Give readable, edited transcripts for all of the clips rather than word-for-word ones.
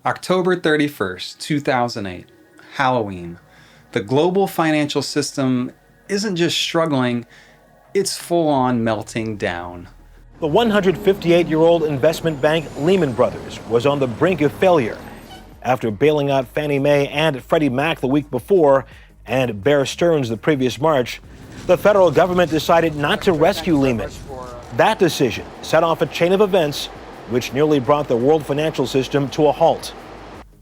October 31st, 2008, Halloween. The global financial system isn't just struggling, it's full-on melting down. The 158-year-old investment bank Lehman Brothers was on the brink of failure after bailing out Fannie Mae and Freddie Mac the week before and Bear Stearns the previous March. The federal government decided not to rescue Lehman. That decision set off a chain of events which nearly brought the world financial system to a halt.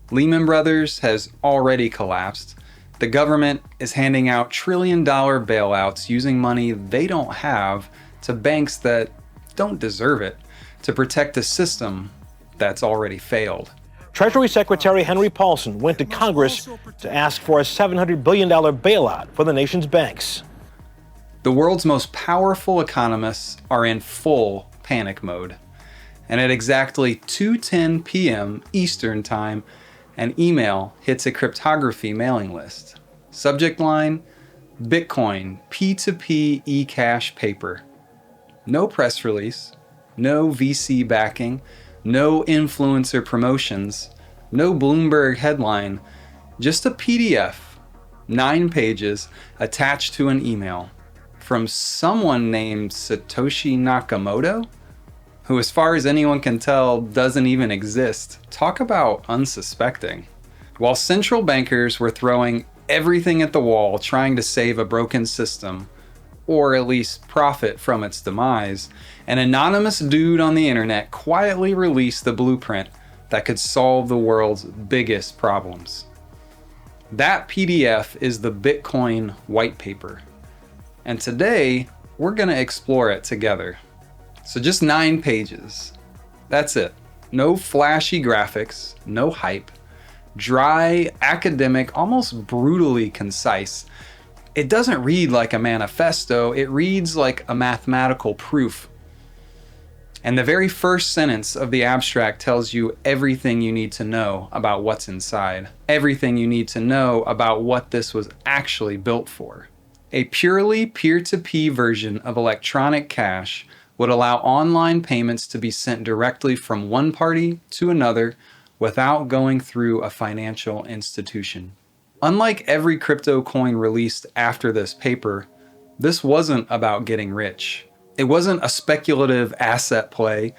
Lehman Brothers has already collapsed. The government is handing out trillion-dollar bailouts using money they don't have to banks that don't deserve it to protect a system that's already failed. Treasury Secretary Henry Paulson went to Congress to ask for a $700 billion bailout for the nation's banks. The world's most powerful economists are in full panic mode. And at exactly 2:10 p.m. Eastern Time, an email hits a cryptography mailing list. Subject line, Bitcoin P2P eCash paper. No press release, no VC backing, no influencer promotions, no Bloomberg headline, just a PDF, 9 pages, attached to an email from someone named Satoshi Nakamoto, who as far as anyone can tell doesn't even exist. Talk about unsuspecting. While central bankers were throwing everything at the wall trying to save a broken system, or at least profit from its demise, an anonymous dude on the internet quietly released the blueprint that could solve the world's biggest problems. That PDF is the Bitcoin Whitepaper. And today, we're gonna explore it together. So just 9 pages. That's it. No flashy graphics, no hype. Dry, academic, almost brutally concise. It doesn't read like a manifesto, it reads like a mathematical proof. And the very first sentence of the abstract tells you everything you need to know about what's inside. Everything you need to know about what this was actually built for. A purely peer-to-peer version of electronic cash would allow online payments to be sent directly from one party to another without going through a financial institution. Unlike every crypto coin released after this paper, this wasn't about getting rich. It wasn't a speculative asset play.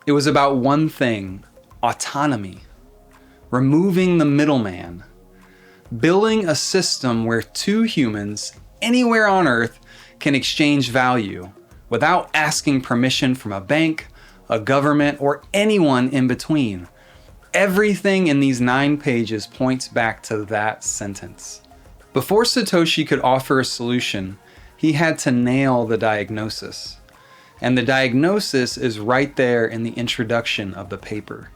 It was about one thing: autonomy. Removing the middleman. Building a system where 2 humans anywhere on Earth can exchange value without asking permission from a bank, a government, or anyone in between. Everything in these 9 pages points back to that sentence. Before Satoshi could offer a solution, he had to nail the diagnosis. And the diagnosis is right there in the introduction of the paper.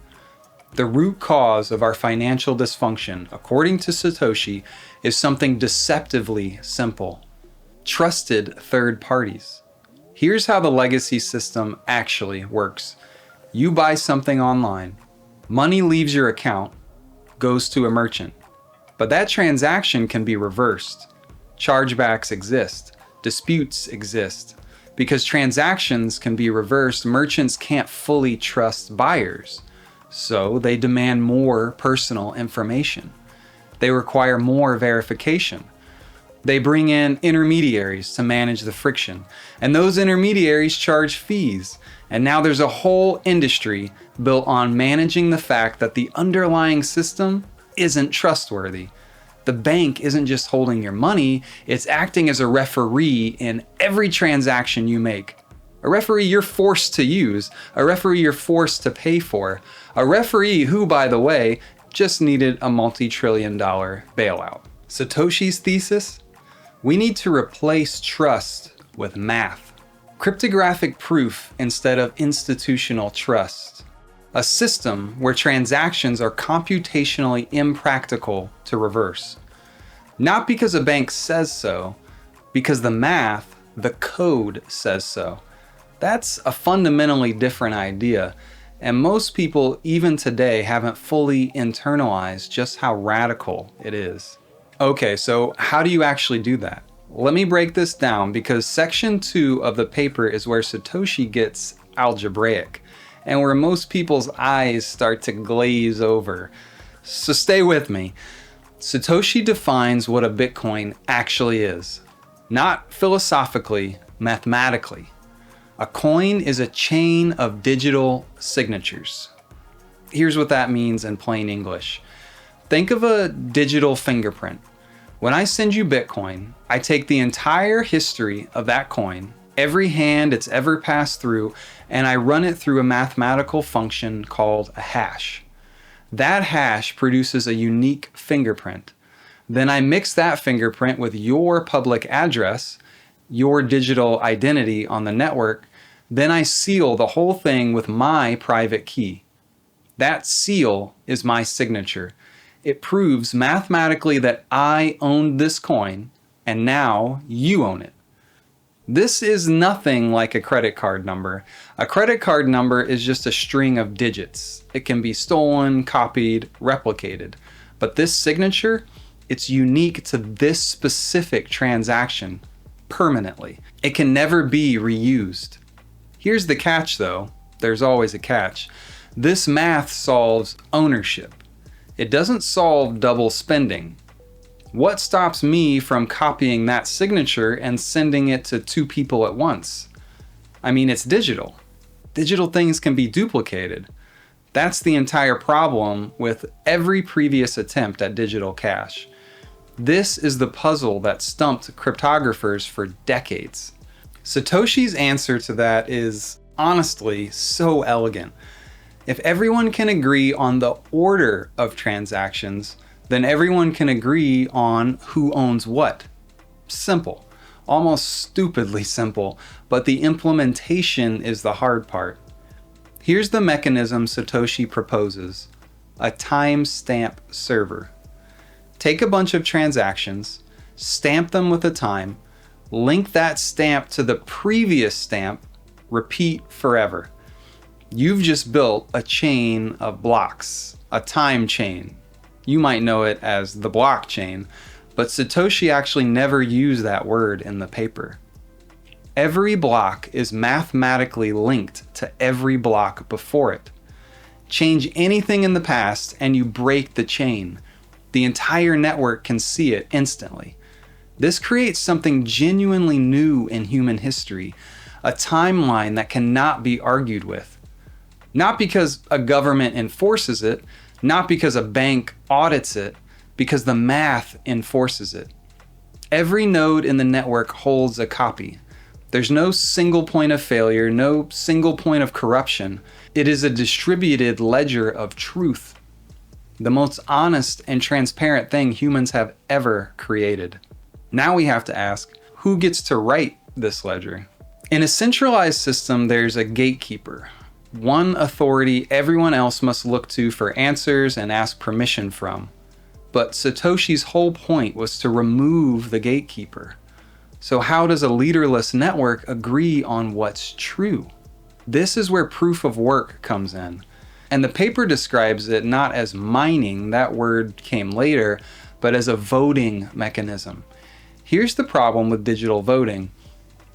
The root cause of our financial dysfunction, according to Satoshi, is something deceptively simple: trusted third parties. Here's how the legacy system actually works. You buy something online. Money leaves your account, goes to a merchant. But that transaction can be reversed. Chargebacks exist. Disputes exist. Because transactions can be reversed, merchants can't fully trust buyers. So they demand more personal information. They require more verification. They bring in intermediaries to manage the friction. And those intermediaries charge fees. And now there's a whole industry built on managing the fact that the underlying system isn't trustworthy. The bank isn't just holding your money, it's acting as a referee in every transaction you make. A referee you're forced to use, a referee you're forced to pay for, a referee who, by the way, just needed a multi-trillion-dollar bailout. Satoshi's thesis? We need to replace trust with math. Cryptographic proof instead of institutional trust. A system where transactions are computationally impractical to reverse. Not because a bank says so, because the math, the code says so. That's a fundamentally different idea, and most people even today haven't fully internalized just how radical it is. Okay, so how do you actually do that? Let me break this down, because section 2 of the paper is where Satoshi gets algebraic and where most people's eyes start to glaze over. So stay with me. Satoshi defines what a Bitcoin actually is. Not philosophically, mathematically. A coin is a chain of digital signatures. Here's what that means in plain English. Think of a digital fingerprint. When I send you Bitcoin, I take the entire history of that coin, every hand it's ever passed through, and I run it through a mathematical function called a hash. That hash produces a unique fingerprint. Then I mix that fingerprint with your public address, your digital identity on the network. Then I seal the whole thing with my private key. That seal is my signature. It proves mathematically that I owned this coin, and now you own it. This is nothing like a credit card number. A credit card number is just a string of digits. It can be stolen, copied, replicated. But this signature, it's unique to this specific transaction permanently. It can never be reused. Here's the catch though. There's always a catch. This math solves ownership. It doesn't solve double spending. What stops me from copying that signature and sending it to two people at once? I mean, it's digital. Digital things can be duplicated. That's the entire problem with every previous attempt at digital cash. This is the puzzle that stumped cryptographers for decades. Satoshi's answer to that is honestly so elegant. If everyone can agree on the order of transactions, then everyone can agree on who owns what. Simple. Almost stupidly simple, but the implementation is the hard part. Here's the mechanism Satoshi proposes: a timestamp server. Take a bunch of transactions, stamp them with a time, link that stamp to the previous stamp, repeat forever. You've just built a chain of blocks, a time chain. You might know it as the blockchain, but Satoshi actually never used that word in the paper. Every block is mathematically linked to every block before it. Change anything in the past and you break the chain. The entire network can see it instantly. This creates something genuinely new in human history, a timeline that cannot be argued with. Not because a government enforces it, not because a bank audits it, because the math enforces it. Every node in the network holds a copy. There's no single point of failure, no single point of corruption. It is a distributed ledger of truth, the most honest and transparent thing humans have ever created. Now we have to ask, who gets to write this ledger? In a centralized system, there's a gatekeeper. One authority everyone else must look to for answers and ask permission from. But Satoshi's whole point was to remove the gatekeeper. So how does a leaderless network agree on what's true? This is where proof of work comes in. And the paper describes it not as mining, that word came later, but as a voting mechanism. Here's the problem with digital voting.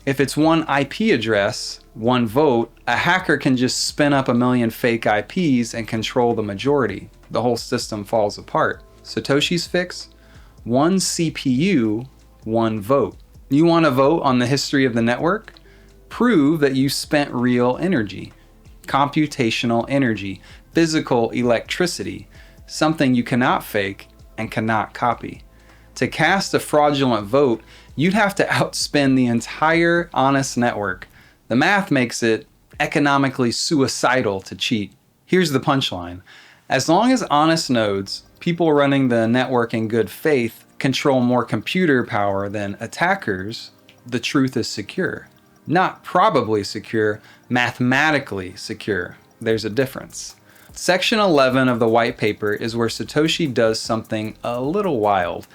If it's one IP address, one vote, a hacker can just spin up a million fake IPs and control the majority. The whole system falls apart. Satoshi's fix? One CPU, one vote. You want to vote on the history of the network? Prove that you spent real energy, computational energy, physical electricity, something you cannot fake and cannot copy. To cast a fraudulent vote, you'd have to outspend the entire honest network. The math makes it economically suicidal to cheat. Here's the punchline. As long as honest nodes, people running the network in good faith, control more computer power than attackers, the truth is secure. Not probably secure, mathematically secure. There's a difference. Section 11 of the white paper is where Satoshi does something a little wild.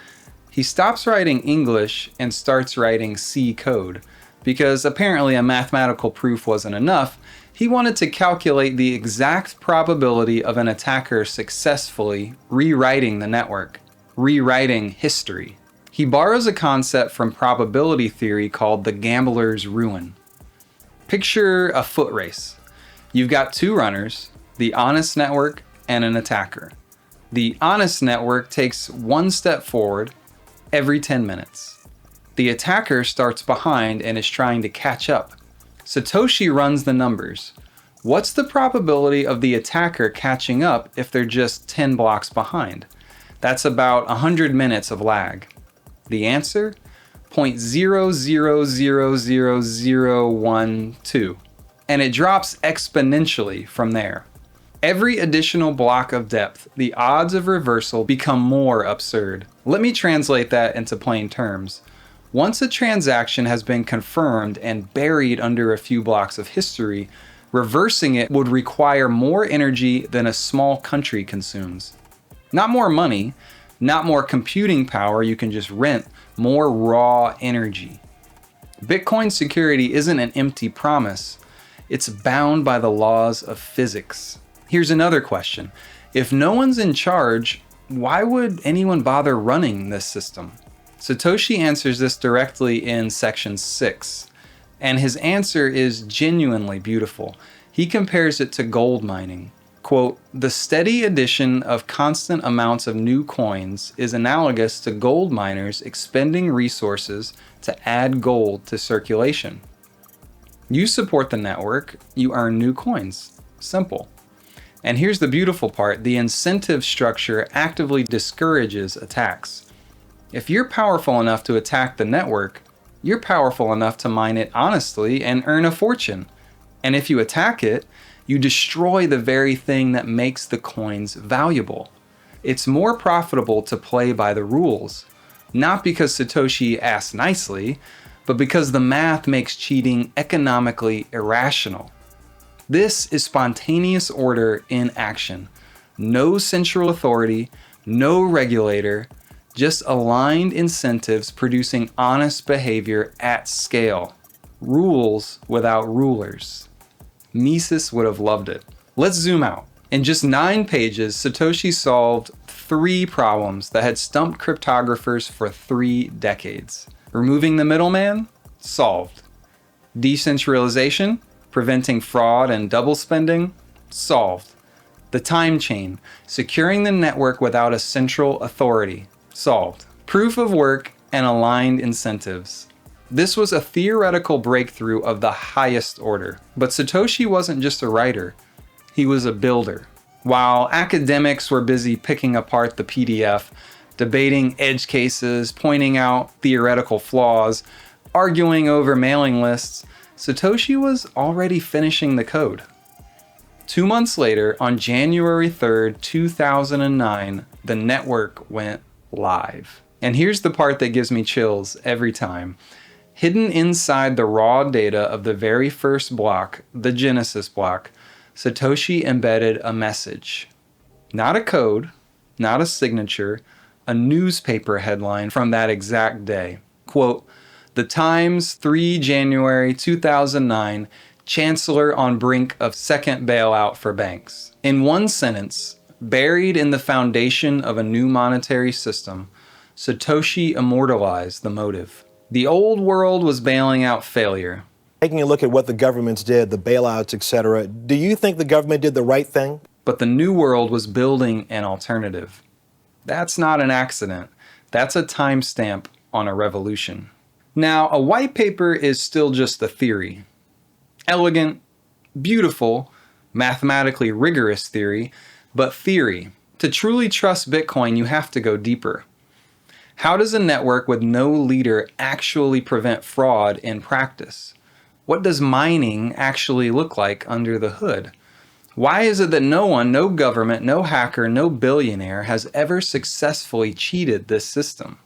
He stops writing English and starts writing C code. Because apparently a mathematical proof wasn't enough, he wanted to calculate the exact probability of an attacker successfully rewriting the network, rewriting history. He borrows a concept from probability theory called the gambler's ruin. Picture a foot race. You've got two runners, the honest network and an attacker. The honest network takes one step forward every 10 minutes. The attacker starts behind and is trying to catch up. Satoshi runs the numbers. What's the probability of the attacker catching up if they're just 10 blocks behind? That's about 100 minutes of lag. The answer? 0.00000012. And it drops exponentially from there. Every additional block of depth, the odds of reversal become more absurd. Let me translate that into plain terms. Once a transaction has been confirmed and buried under a few blocks of history, reversing it would require more energy than a small country consumes. Not more money, not more computing power you can just rent, more raw energy. Bitcoin security isn't an empty promise. It's bound by the laws of physics. Here's another question. If no one's in charge, why would anyone bother running this system? Satoshi answers this directly in section 6, and his answer is genuinely beautiful. He compares it to gold mining. Quote, "The steady addition of constant amounts of new coins is analogous to gold miners expending resources to add gold to circulation. You support the network, you earn new coins. Simple." And here's the beautiful part, the incentive structure actively discourages attacks. If you're powerful enough to attack the network, you're powerful enough to mine it honestly and earn a fortune. And if you attack it, you destroy the very thing that makes the coins valuable. It's more profitable to play by the rules, not because Satoshi asked nicely, but because the math makes cheating economically irrational. This is spontaneous order in action. No central authority, no regulator, just aligned incentives producing honest behavior at scale. Rules without rulers. Mises would have loved it. Let's zoom out. In just 9 pages, Satoshi solved 3 problems that had stumped cryptographers for 3 decades. Removing the middleman? Solved. Decentralization? Preventing fraud and double spending? Solved. The time chain, securing the network without a central authority? Solved. Proof of work and aligned incentives. This was a theoretical breakthrough of the highest order. But Satoshi wasn't just a writer, he was a builder. While academics were busy picking apart the PDF, debating edge cases, pointing out theoretical flaws, arguing over mailing lists, Satoshi was already finishing the code. 2 months later, on January 3rd, 2009, the network went live. And here's the part that gives me chills every time. Hidden inside the raw data of the very first block, the Genesis block, Satoshi embedded a message. Not a code, not a signature, a newspaper headline from that exact day. Quote, "The Times, 3 January 2009, Chancellor on brink of second bailout for banks." In one sentence, buried in the foundation of a new monetary system, Satoshi immortalized the motive. The old world was bailing out failure. Taking a look at what the governments did, the bailouts, etc., do you think the government did the right thing? But the new world was building an alternative. That's not an accident. That's a timestamp on a revolution. Now, a white paper is still just a theory. Elegant, beautiful, mathematically rigorous theory, but theory. To truly trust Bitcoin, you have to go deeper. How does a network with no leader actually prevent fraud in practice? What does mining actually look like under the hood? Why is it that no one, no government, no hacker, no billionaire has ever successfully cheated this system?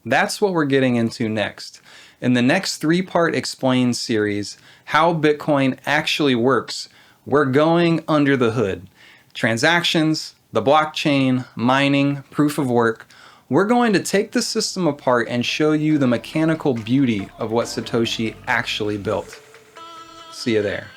That's what we're getting into next. In the next 3-part Explain series, how Bitcoin actually works, we're going under the hood. Transactions, the blockchain, mining, proof of work. We're going to take the system apart and show you the mechanical beauty of what Satoshi actually built. See you there.